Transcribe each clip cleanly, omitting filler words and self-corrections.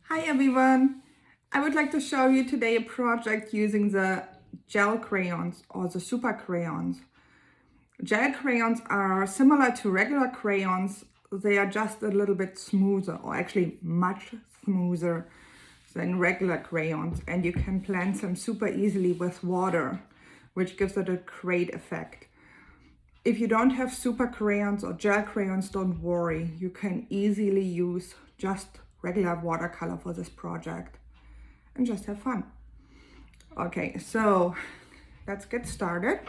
Hi everyone! I would like to show you today a project using the gel crayons or the super crayons. Gel crayons are similar to regular crayons. They are just a little bit smoother, or actually much smoother than regular crayons, and you can blend them super easily with water, which gives it a great effect. If you don't have super crayons or gel crayons, don't worry. You can easily use just regular watercolor for this project and just have fun. Okay, so let's get started.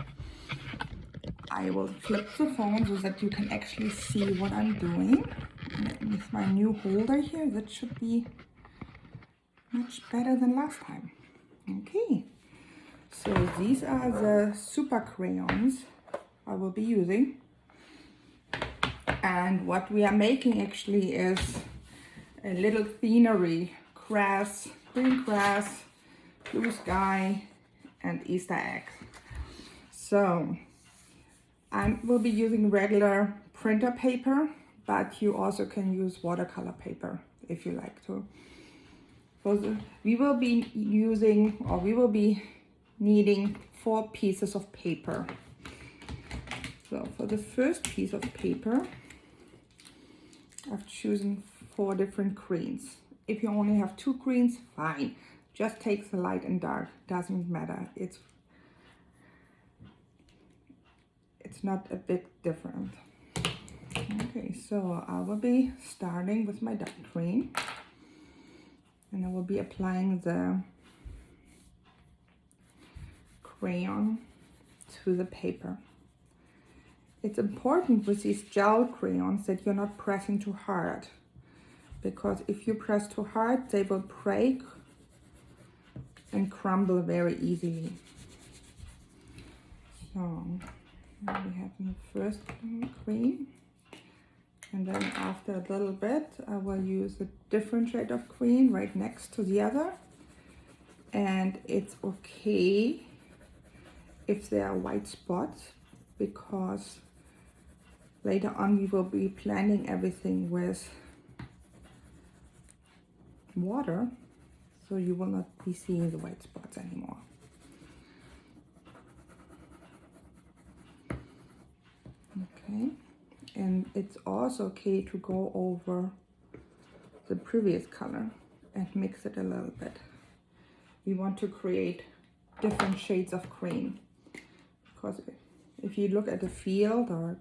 I will flip the phone so that you can actually see what I'm doing. And with my new holder here, that should be much better than last time. Okay, so these are the super crayons I will be using. And what we are making actually is a little scenery, grass, green grass, blue sky, and Easter eggs. So I will be using regular printer paper, but you also can use watercolor paper if you like to. We will be needing 4 pieces of paper. So for the first piece of paper, I've chosen 4 different greens. If you only have 2 greens, fine. Just take the light and dark, doesn't matter. It's not a big difference. Okay, so I will be starting with my dark green, and I will be applying the crayon to the paper. It's important with these gel crayons that you're not pressing too hard, because if you press too hard, they will break and crumble very easily. So now we have the first green, and then after a little bit I will use a different shade of green right next to the other. And it's okay if there are white spots, because later on we will be blending everything with water, so you will not be seeing the white spots anymore. Okay, and it's also okay to go over the previous color and mix it a little bit. We want to create different shades of green, because if you look at the field, or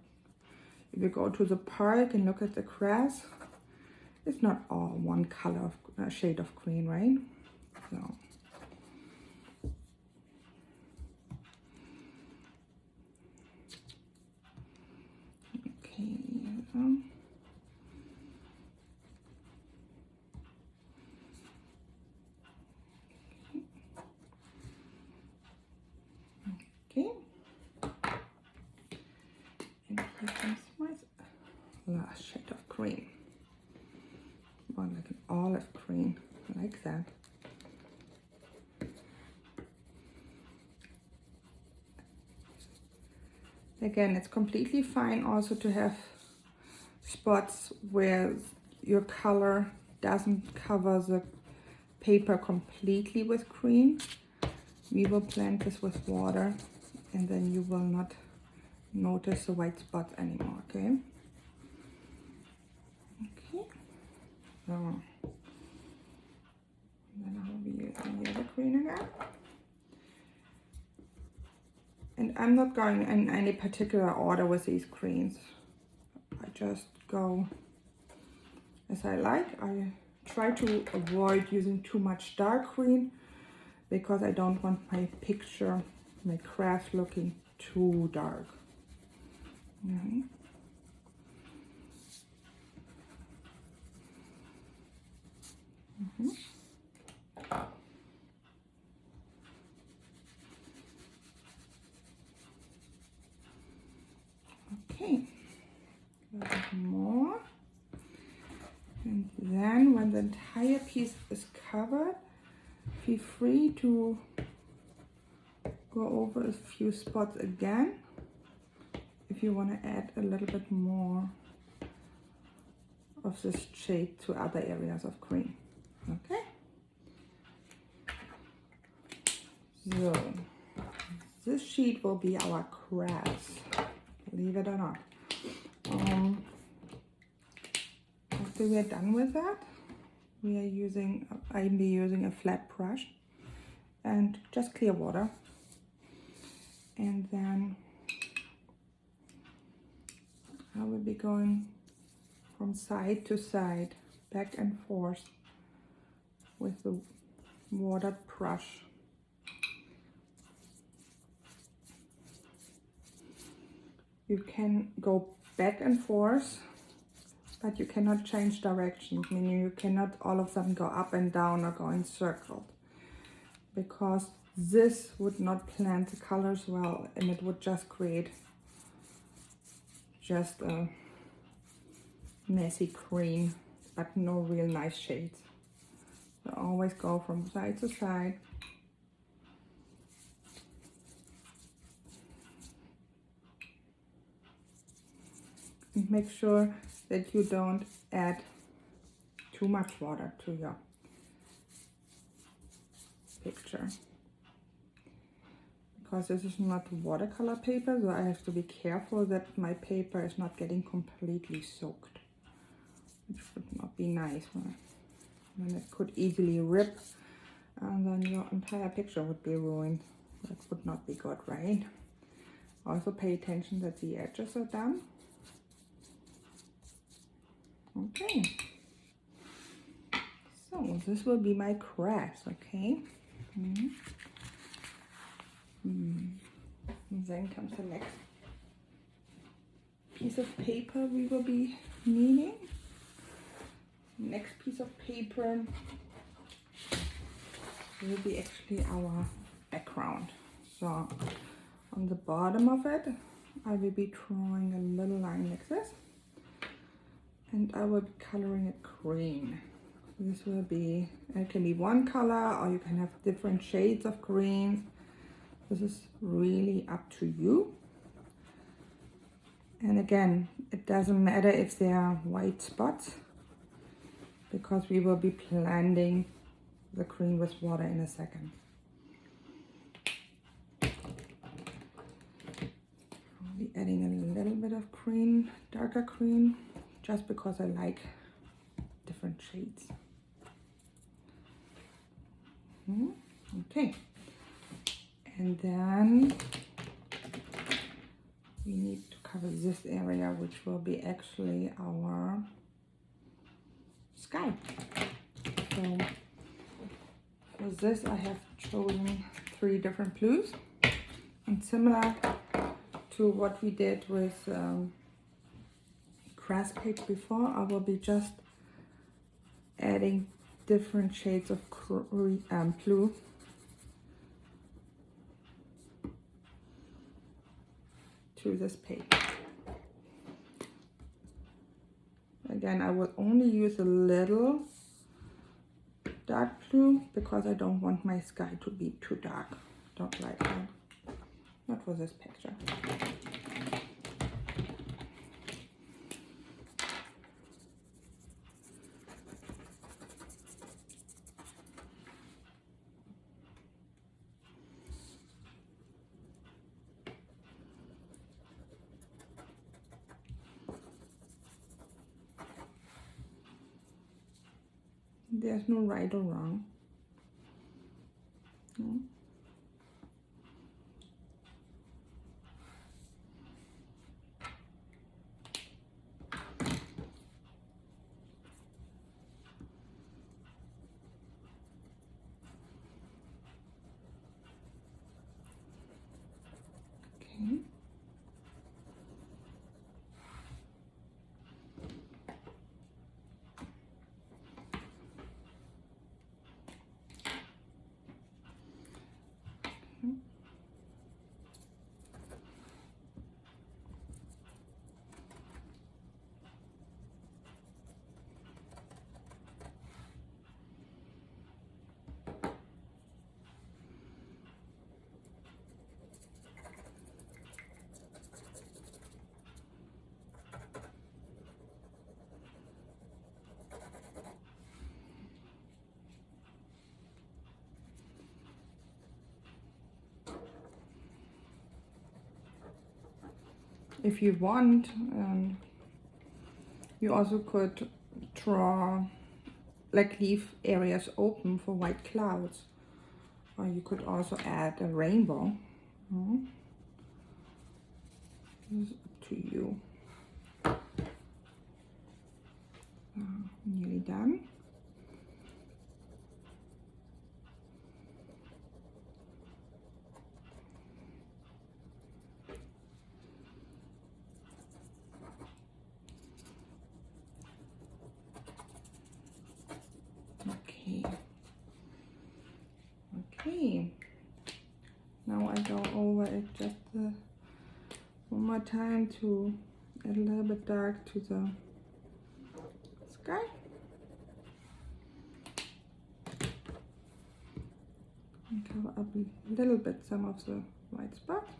if you go to the park and look at the grass, it's not all one color of shade of green, right? So okay, okay, and here comes my last shade of green. Well, like an olive green, like that. Again, it's completely fine also to have spots where your color doesn't cover the paper completely with green. We will blend this with water, and then you will not notice the white spots anymore, okay? Okay, so then I will be using the other green again. And I'm not going in any particular order with these greens. I just go as I like. I try to avoid using too much dark green, because I don't want my picture, my craft looking too dark. Mm-hmm. Mm-hmm. Okay, a little bit more. And then when the entire piece is covered, feel free to go over a few spots again if you want to add a little bit more of this shade to other areas of green. Okay. So this sheet will be our crafts, believe it or not. After we are done with that, I'll be using a flat brush and just clear water. And then I will be going from side to side, back and forth with the watered brush. You can go back and forth, but you cannot change direction, meaning you cannot all of a sudden go up and down or go in circles, because this would not blend the colors well and it would just create just a messy green, but no real nice shades. So always go from side to side. And make sure that you don't add too much water to your picture, because this is not watercolor paper, so I have to be careful that my paper is not getting completely soaked, which would not be nice. Then it could easily rip and then your entire picture would be ruined. That would not be good, right? Also pay attention that the edges are done. Okay, so this will be my crafts, okay? And then comes the next piece of paper we will be needing. Next piece of paper will be actually our background. So on the bottom of it, I will be drawing a little line like this, and I will be coloring it green. This will be, it can be one color or you can have different shades of greens. This is really up to you. And again, it doesn't matter if there are white spots, because we will be blending the green with water in a second. I'll be adding a little bit of green, darker green, just because I like different shades. Okay, and then we need to cover this area, which will be actually our sky. So for this I have chosen 3 different blues, and similar to what we did with grass paper before, I will be just adding different shades of blue to this paper. Again, I will only use a little dark blue because I don't want my sky to be too dark. Don't like that. Not for this picture. There's no right or wrong. No. Okay. if you want, you also could draw, like leave areas open for white clouds. Or you could also add a rainbow. This is up to you. Nearly done. Okay, now I go over it just one more time to add a little bit dark to the sky. And cover up a little bit some of the white spots.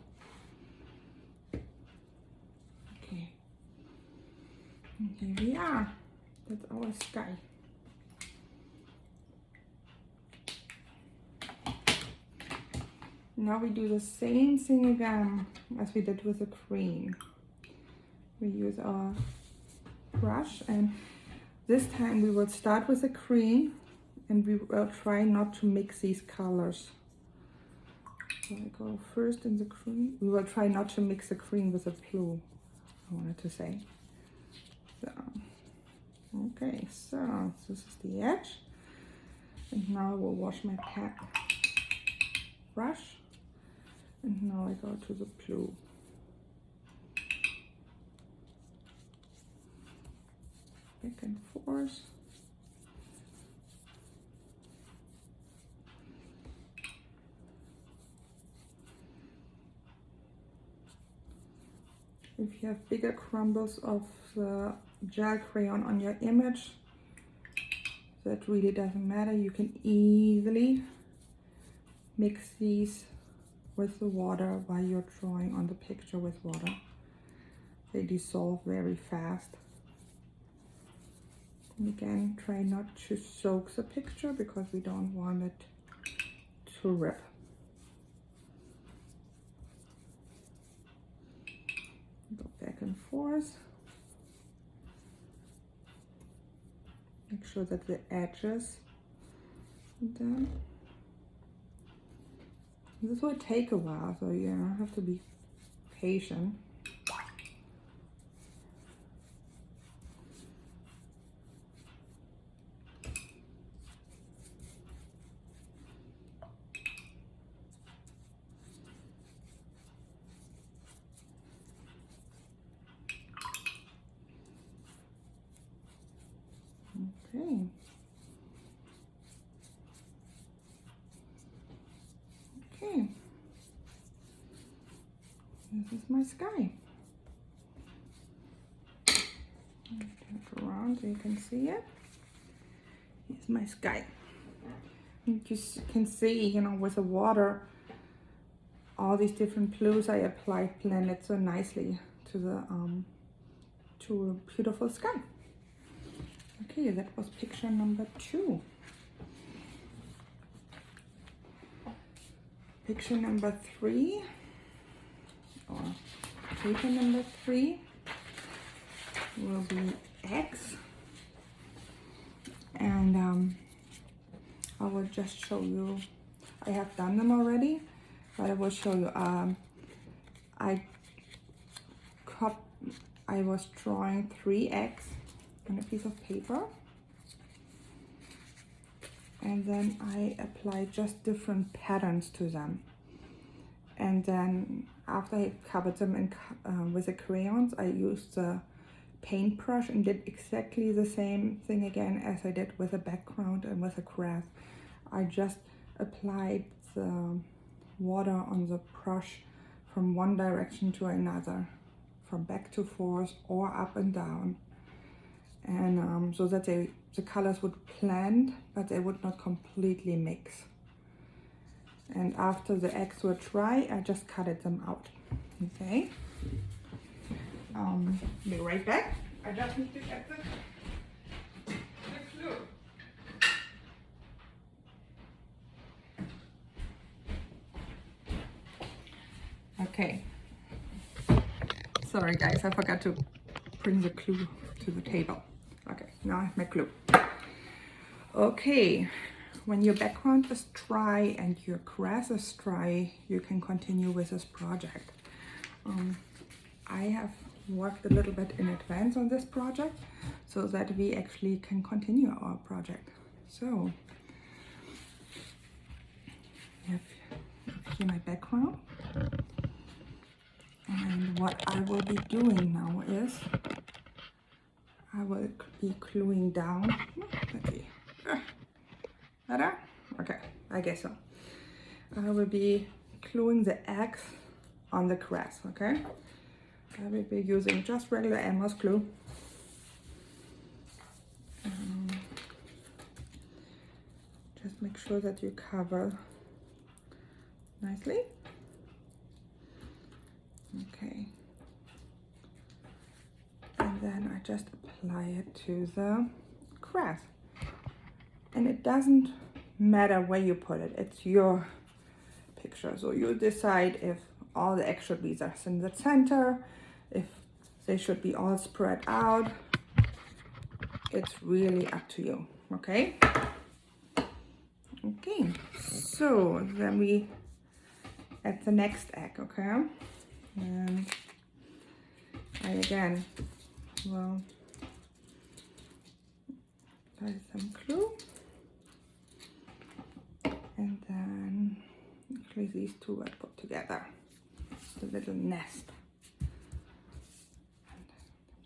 Okay, and here we are. That's our sky. Now we do the same thing again as we did with the cream. We use our brush, and this time we will start with the cream and we will try not to mix these colors. So I go first in the cream. We will try not to mix the cream with the blue, I wanted to say. So, okay, so this is the edge. And now I will wash my brush. And now I go to the blue. Back and forth. If you have bigger crumbles of the gel crayon on your image, that really doesn't matter. You can easily mix these with the water while you're drawing on the picture with water. They dissolve very fast. And again, try not to soak the picture because we don't want it to rip. Go back and forth. Make sure that the edges are done. This will take a while, so you have to be patient. Okay. Okay. This is my sky. Turn it around so you can see it. Here's my sky. You can see, you know, with the water, all these different blues I applied blended so nicely to the to a beautiful sky. Okay, that was picture number 2. Picture number 3, or paper number 3, will be eggs. And I will just show you, I have done them already, but I will show you. I was drawing 3 eggs on a piece of paper, and then I applied just different patterns to them. And then after I covered them in, with the crayons, I used the paintbrush and did exactly the same thing again as I did with the background and with the grass. I just applied the water on the brush from one direction to another, from back to forth or up and down, and so that the colors would blend, but they would not completely mix. And after the eggs were dry, I just cutted them out. Okay. Be right back. I just need to get the glue. Okay. Sorry guys, I forgot to bring the glue to the table. Okay, now I have my glue. Okay, when your background is dry and your grass is dry, you can continue with this project. I have worked a little bit in advance on this project so that we actually can continue our project. So, I have here my background. And what I will be doing now is I will be gluing down. Let's see. Better? Okay, I guess so. I will be gluing the X on the grass, okay? I will be using just regular Elmer's glue. Just make sure that you cover nicely. Okay. And then I just apply it to the grass. And it doesn't matter where you put it, it's your picture. So you decide if all the X should be just in the center, if they should be all spread out. It's really up to you, okay? Okay, so then we add the next egg, okay? And I again will apply some glue. And then actually these two I put together, the little nest.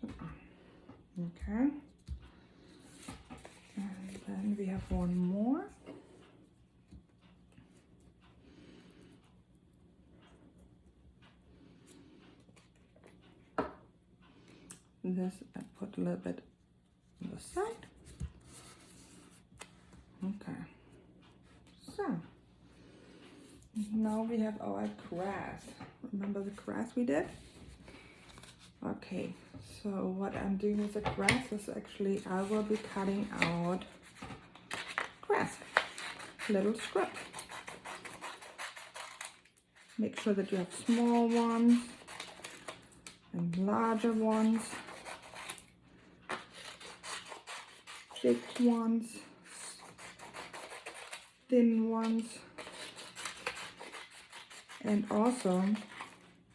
Okay. And then we have one more. This I put a little bit on the side. Okay. So now we have our grass. Remember the grass we did? Okay, so what I'm doing with the grass is actually I will be cutting out grass, little strips. Make sure that you have small ones and larger ones, big ones, thin ones, and also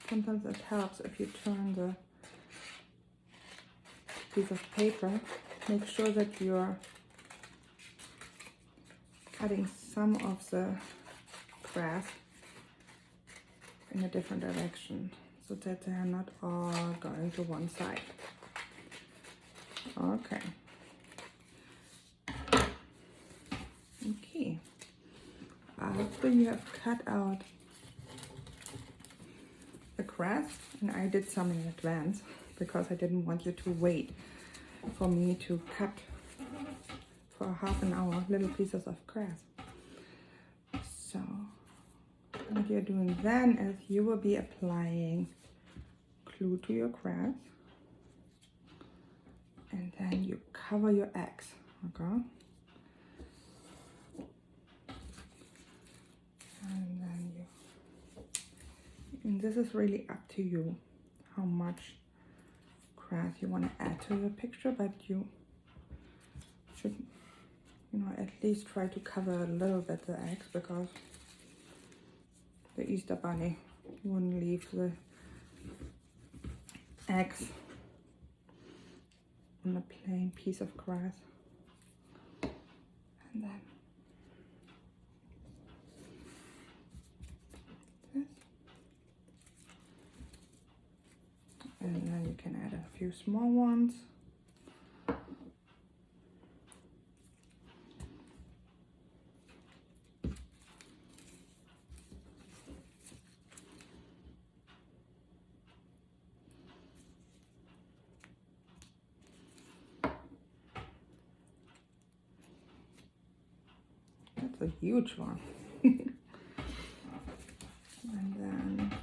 sometimes it helps if you turn the piece of paper. Make sure that you're cutting some of the grass in a different direction so that they are not all going to one side. Okay. Okay. After you have cut out the grass, and I did some in advance because I didn't want you to wait for me to cut for half an hour little pieces of grass. So what you're doing then is you will be applying glue to your grass, and then you cover your X, okay? And then and this is really up to you how much grass you want to add to the picture, but you should, at least try to cover a little bit the eggs, because the Easter Bunny wouldn't leave the eggs on a plain piece of grass. And then this. And then you can add a few small ones. That's a huge one. And then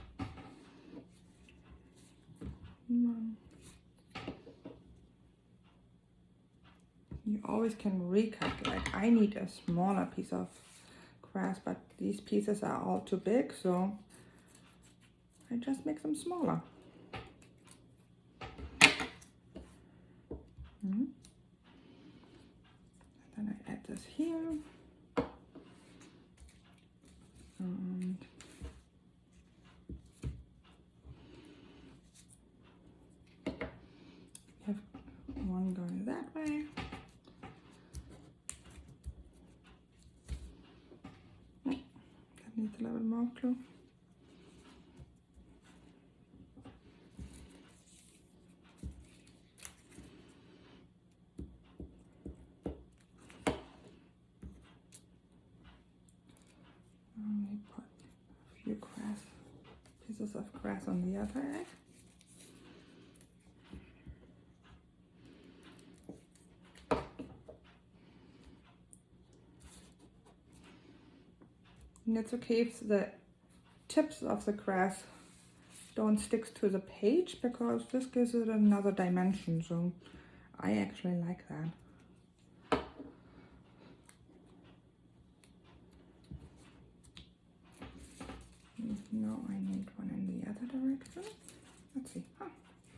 you always can recut. Like I need a smaller piece of grass, but these pieces are all too big, so I just make them smaller. Then I add this here. And have one going that way. That needs a little bit more glue. Put a few pieces of grass on the other egg. And it's okay if the tips of the grass don't stick to the page, because this gives it another dimension, so I actually like that. Now I need one in the other direction. Let's see. Ah,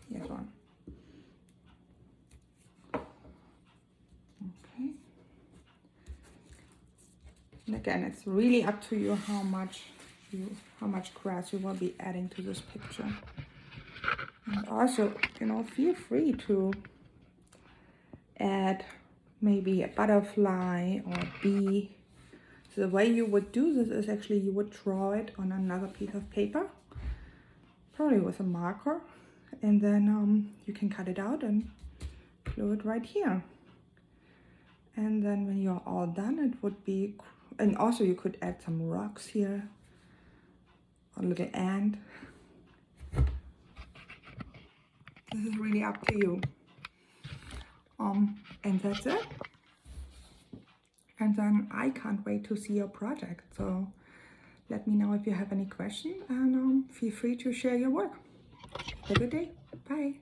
here's one. Okay. And again, it's really up to you how much grass you will be adding to this picture. And also, you know, feel free to add maybe a butterfly or a bee. So the way you would do this is actually you would draw it on another piece of paper, probably with a marker, and then you can cut it out and glue it right here. And then when you're all done, it would be, and also you could add some rocks here, a little ant. This is really up to you. And that's it. And then I can't wait to see your project. So let me know if you have any questions, and feel free to share your work. Have a good day. Bye.